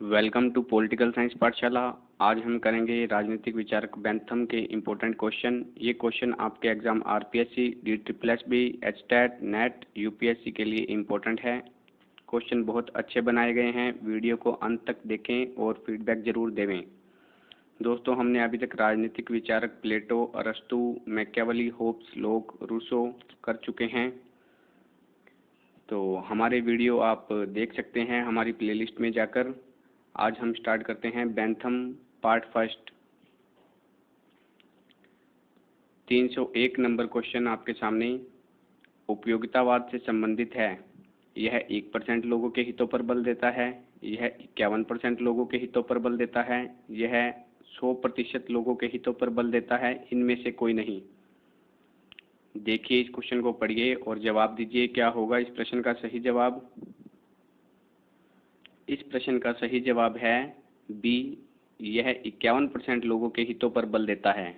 Welcome to political science पाठशाला। आज हम करेंगे राजनीतिक विचारक बेंथम के इम्पोर्टेंट क्वेश्चन। ये क्वेश्चन आपके exam RPSC, DSSB, HTET, net, UPSC के लिए इम्पोर्टेंट है। क्वेश्चन बहुत अच्छे बनाए गए हैं। वीडियो को अंत तक देखें और फीडबैक जरूर देवें। दोस्तों, हमने अभी तक राजनीतिक विचारक प्लेटो, अरस्तु, मैकियावेली, होब्स, लॉक, रूसो कर चुके हैं। तो हमारे वीडियो आप देख सकते हैं हमारी प्लेलिस्ट में जाकर। आज हम स्टार्ट करते हैं Bentham part first. 301 number question आपके सामने उपयोगितावाद से संबंधित है। यह 1% लोगों के हितों पर बल देता है, यह 51% लोगों के हितों पर बल देता है, यह 100% लोगों के हितों पर बल देता है, इनमें से कोई नहीं। देखिए, इस क्वेश्चन को पढ़िए और जवाब दीजिए क्या होगा इस प्रश्न का सही जवाब। इस प्रश्न का सही जवाब है बी, यह 51% लोगों के हितों पर बल देता है।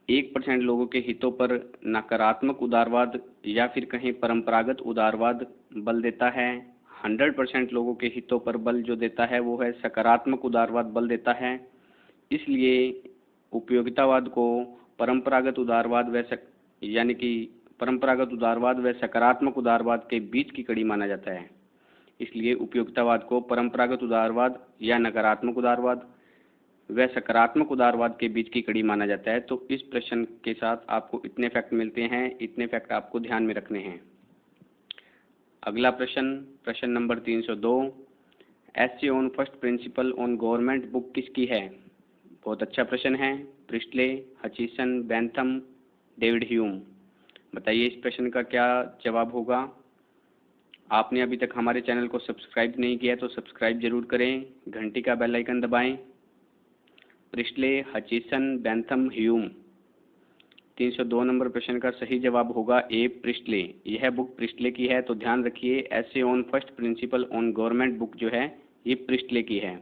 1% लोगों के हितों पर नकारात्मक उदारवाद या फिर कहीं परंपरागत उदारवाद बल देता है। 100% लोगों के हितों पर बल जो देता है वो है सकारात्मक उदारवाद बल देता है। इसलिए उपयोगितावाद को परंपरागत उदारवाद यानी कि परंपरागत उदारवाद व सकारात्मक उदारवाद के बीच की कड़ी माना जाता है। इसलिए उपयोगितावाद को परंपरागत उदारवाद या नकारात्मक उदारवाद व सकारात्मक उदारवाद के बीच की कड़ी माना जाता है। तो इस प्रश्न के साथ आपको इतने फैक्ट मिलते हैं, इतने फैक्ट आपको ध्यान में रखने हैं। अगला प्रश्न number 302, essay on first principle on government book किसकी है? बहुत अच्छा प्रश्न है। Presley, Hutchison, Bentham, David Hume. बताइए इस प्रश्न का क्या जवाब होगा। आपने अभी तक हमारे चैनल को सब्सक्राइब नहीं किया तो सब्सक्राइब जरूर करें, घंटी का बेल आइकन दबाएं। Presley, Hutchison, Bentham, Hume. 302 number प्रश्न का सही जवाब होगा ए, प्रिस्टले। यह बुक प्रिस्टले की है, तो ध्यान रखिए essay on first principle on government book जो है ये प्रिस्टले की है।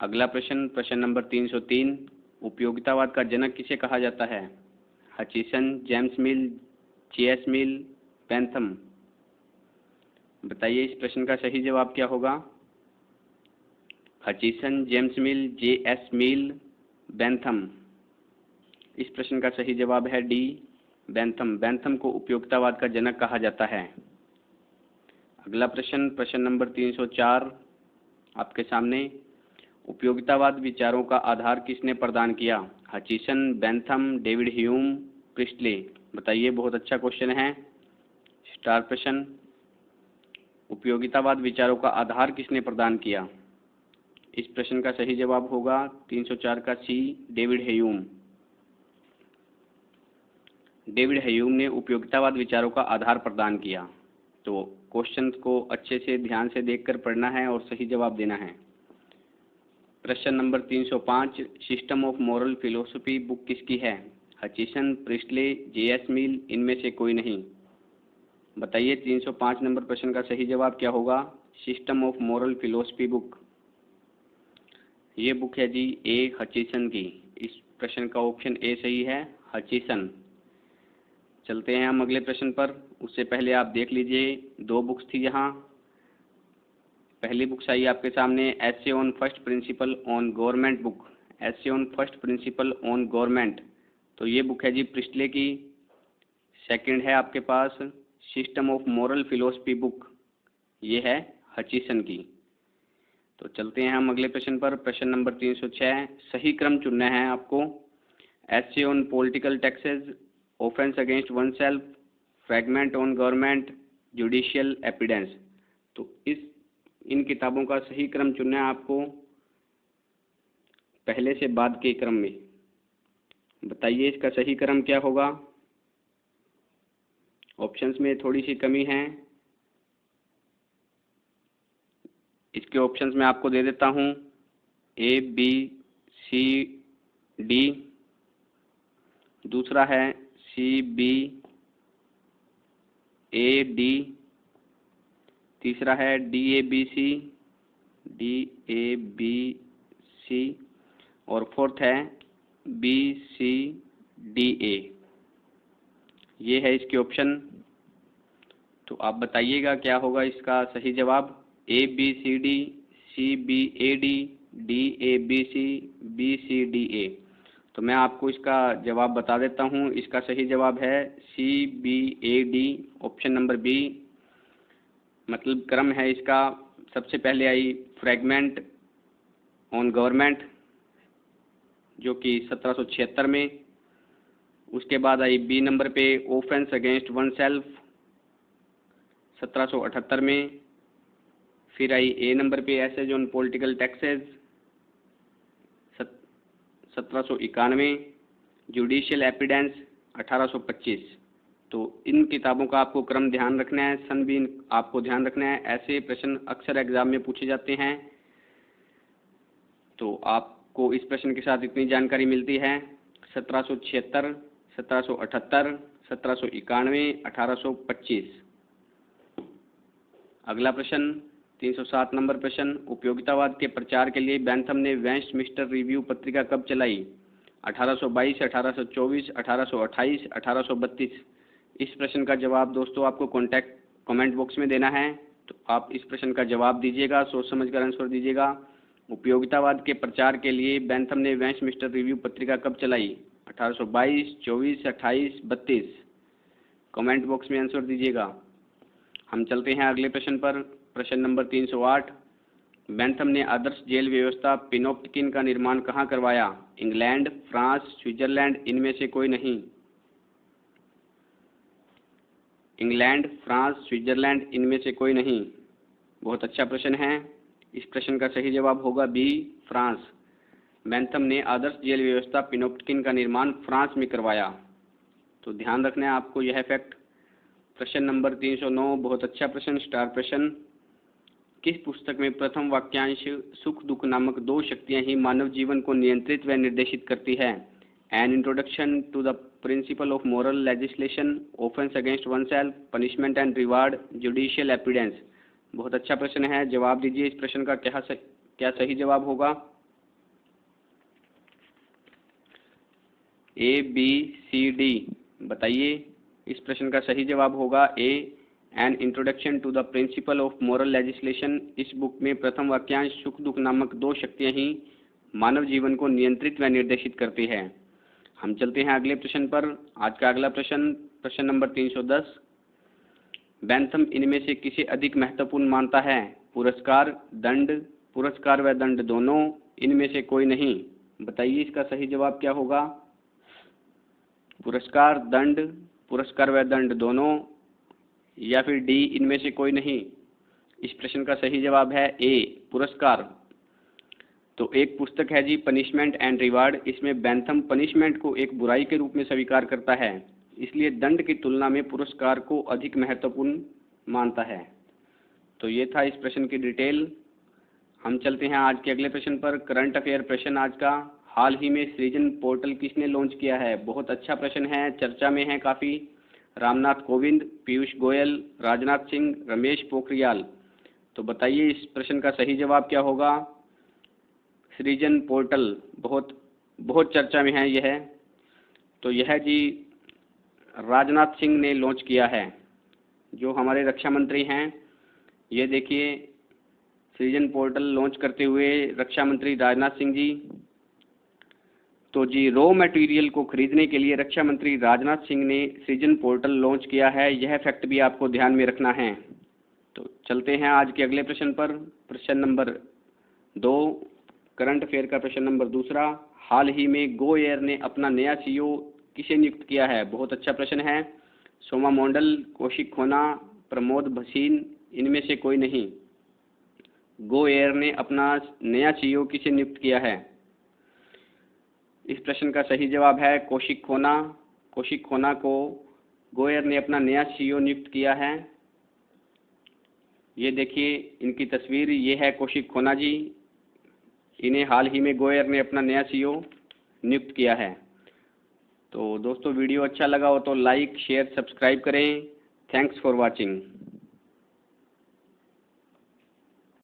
अगला प्रश्न नंबर 303, उपयोगितावाद का जनक किसे कहा जाता है? हचिसन, जेम्स मिल, J.S. मिल, बेंथम। बताइए इस प्रश्न का सही जवाब क्या होगा। हचिसन, जेम्स मिल, J.S. मिल, बेंथम। इस प्रश्न का सही जवाब है डी, बेंथम। बेंथम को उपयोगितावाद का जनक कहा जाता है। अगला प्रश्न नंबर 304 आपके सामने, उपयोगितावाद विचारों का आधार किसने प्रदान किया? Hutchison, Bentham, David Hume, Presley. बताइए, बहुत अच्छा क्वेश्चन है, स्टार प्रश्न। उपयोगितावाद विचारों का आधार किसने प्रदान किया? इस प्रश्न का सही जवाब होगा 304 का सी, डेविड ह्यूम। डेविड ह्यूम ने उपयोगितावाद विचारों का आधार प्रदान किया। तो क्वेश्चन को अच्छे से ध्यान से देखकर पढ़ना है और सही जवाब देना है। प्रश्न number 305, system of moral philosophy book किसकी है? Hutchison, Presley, J.S. मिल, इनमें से कोई नहीं। बताइए 305 नंबर प्रश्न का सही जवाब क्या होगा। System of moral philosophy book, ये बुक है जी ए, हचिसन की। इस प्रश्न का ऑप्शन ए सही है, हचिसन। चलते हैं हम अगले प्रश्न पर। उससे पहले आप देख लीजिए, दो बुक्स थी यहाँ। पहली बुक्स आई आपके सामने essay on first principle on government book, essay on first principle on government, तो ये बुक है जी प्रिस्टले की। सेकंड है आपके पास system of moral philosophy book, ये है हचिसन की। तो चलते हैं हम अगले प्रश्न पर। प्रश्न नंबर 306, सही क्रम चुनना है आपको। Essay on political taxes, offence against one self, fragment on government, judicial evidence. तो इन किताबों का सही क्रम चुनना है आपको, पहले से बाद के क्रम में। बताइए इसका सही क्रम क्या होगा। ऑप्शंस में थोड़ी सी कमी है, इसके ऑप्शंस में आपको दे देता हूं। A, B, C, D। दूसरा है C, B, A, D। तीसरा है D, A, B, C, D, A, B, C। और फोर्थ है B, C, D, A। ये है इसके ऑप्शन। तो आप बताइएगा क्या होगा इसका सही जवाब। ABCD, CBAD, DABC, BCDA। तो मैं आपको इसका जवाब बता देता हूँ। इसका सही जवाब है CBAD, ऑप्शन नंबर बी। मतलब क्रम है इसका, सबसे पहले आई फ्रैगमेंट ऑन गवर्नमेंट जो कि 1776 में, उसके बाद आई बी नंबर पे ऑफेंस अगेंस्ट वन सेल्फ 1778 में, फिर आई ए नंबर पे essays on political taxes 1791, judicial evidence 1825। तो इन किताबों का आपको क्रम ध्यान रखना है, सन भी आपको ध्यान रखना है। ऐसे प्रश्न अक्सर एग्जाम में पूछे जाते हैं। तो आपको इस प्रश्न के साथ इतनी जानकारी मिलती है। 1776, 1778, 1791, 1825। अगला प्रश्न 307 नंबर प्रश्न, उपयोगितावाद के प्रचार के लिए बेंथम ने वेस्टमिंस्टर रिव्यू पत्रिका कब चलाई? 1822, 1824, 1828, 1832। इस प्रश्न का जवाब दोस्तों आपको कमेंट बॉक्स में देना है। तो आप इस प्रश्न का जवाब दीजिएगा, सोच समझकर आंसर दीजिएगा। उपयोगितावाद के प्रचार के लिए बेंथम ने वेस्टमिंस्टर रिव्यू पत्रिका कब चलाई? 1822, 24, 28, 32। कमेंट बॉक्स में आंसर दीजिएगा। हम चलते हैं अगले प्रश्न पर। प्रश्न नंबर 308, बेंथम ने आदर्श जेल व्यवस्था पिनोप्टिकिन का निर्माण कहाँ करवाया? इंग्लैंड, फ्रांस, स्विट्जरलैंड, इनमें से कोई नहीं। इंग्लैंड, फ्रांस, स्विट्जरलैंड, इनमें से कोई नहीं। बहुत अच्छा प्रश्न है। इस प्रश्न का सही जवाब होगा बी, फ्रांस। बेंथम ने आदर्श जेल व्यवस्था पिनोप्टिकिन का निर्माण फ्रांस में करवाया। तो ध्यान रखना है आपको यह फैक्ट। प्रश्न नंबर 309, बहुत अच्छा प्रश्न, स्टार प्रश्न। किस पुस्तक में प्रथम वाक्यांश सुख दुख नामक दो शक्तियां ही मानव जीवन को नियंत्रित व निर्देशित करती है? An introduction to the principle of moral legislation, offence against one self, punishment and reward, judicial evidence. बहुत अच्छा प्रश्न है। जवाब दीजिए इस प्रश्न का क्या सही जवाब होगा? ABCD बताइए। इस प्रश्न का सही जवाब होगा A, an introduction to the principle of moral legislation. इस बुक में प्रथम वाक्यांश सुख दुख नामक दो शक्तियां ही मानव जीवन को नियंत्रित व निर्देशित करती है। हम चलते हैं अगले प्रश्न पर। आज का अगला प्रश्न, प्रश्न नंबर 310, बेंथम इनमें से किसे अधिक महत्वपूर्ण मानता है? पुरस्कार, दंड, पुरस्कार व दंड दोनों, इनमें से कोई नहीं। बताइए इसका सही जवाब क्या होगा? पुरस्कार, दंड, पुरस्कार व दंड दोनों, या फिर डी, इनमें से कोई नहीं। इस प्रश्न का सही जवाब है ए, पुरस्कार। तो एक पुस्तक है जी पनिशमेंट एंड रिवार्ड। इसमें बेंथम पनिशमेंट को एक बुराई के रूप में स्वीकार करता है, इसलिए दंड की तुलना में पुरस्कार को अधिक महत्वपूर्ण मानता है। तो ये था इस प्रश्न की डिटेल। हम चलते हैं आज के अगले प्रश्न पर। करंट अफेयर प्रश्न आज का, हाल ही में सृजन पोर्टल किसने लॉन्च किया है? बहुत अच्छा प्रश्न है, चर्चा में है काफ़ी। रामनाथ कोविंद, पीयूष गोयल, राजनाथ सिंह, रमेश पोखरियाल। तो बताइए इस प्रश्न का सही जवाब क्या होगा? सृजन पोर्टल बहुत चर्चा में है यह। तो यह जी राजनाथ सिंह ने लॉन्च किया है, जो हमारे रक्षा मंत्री हैं। ये देखिए सृजन पोर्टल लॉन्च करते हुए रक्षा मंत्री राजनाथ सिंह जी। तो जी रॉ मटेरियल को खरीदने के लिए रक्षा मंत्री राजनाथ सिंह ने सृजन पोर्टल लॉन्च किया है। यह फैक्ट भी आपको ध्यान में रखना है। तो चलते हैं आज के अगले प्रश्न पर। प्रश्न नंबर 2, करंट अफेयर का प्रश्न नंबर दूसरा, हाल ही में गो एयर ने अपना नया CEO किसे नियुक्त किया है? बहुत अच्छा प्रश्न है। सोमा मंडल, कौशिक खोना, प्रमोद भसीन, इनमें से कोई नहीं। गो एयर ने अपना नया CEO किसे नियुक्त किया है? इस प्रश्न का सही जवाब है कौशिक खोना। कौशिक खोना को गो एयर ने अपना नया CEO नियुक्त किया है। ये देखिए इनकी तस्वीर, ये है कौशिक खोना जी। इन्हें हाल ही में गो एयर ने अपना नया CEO नियुक्त किया है। तो दोस्तों वीडियो अच्छा लगा हो तो लाइक, शेयर, सब्सक्राइब करें। Thanks for watching.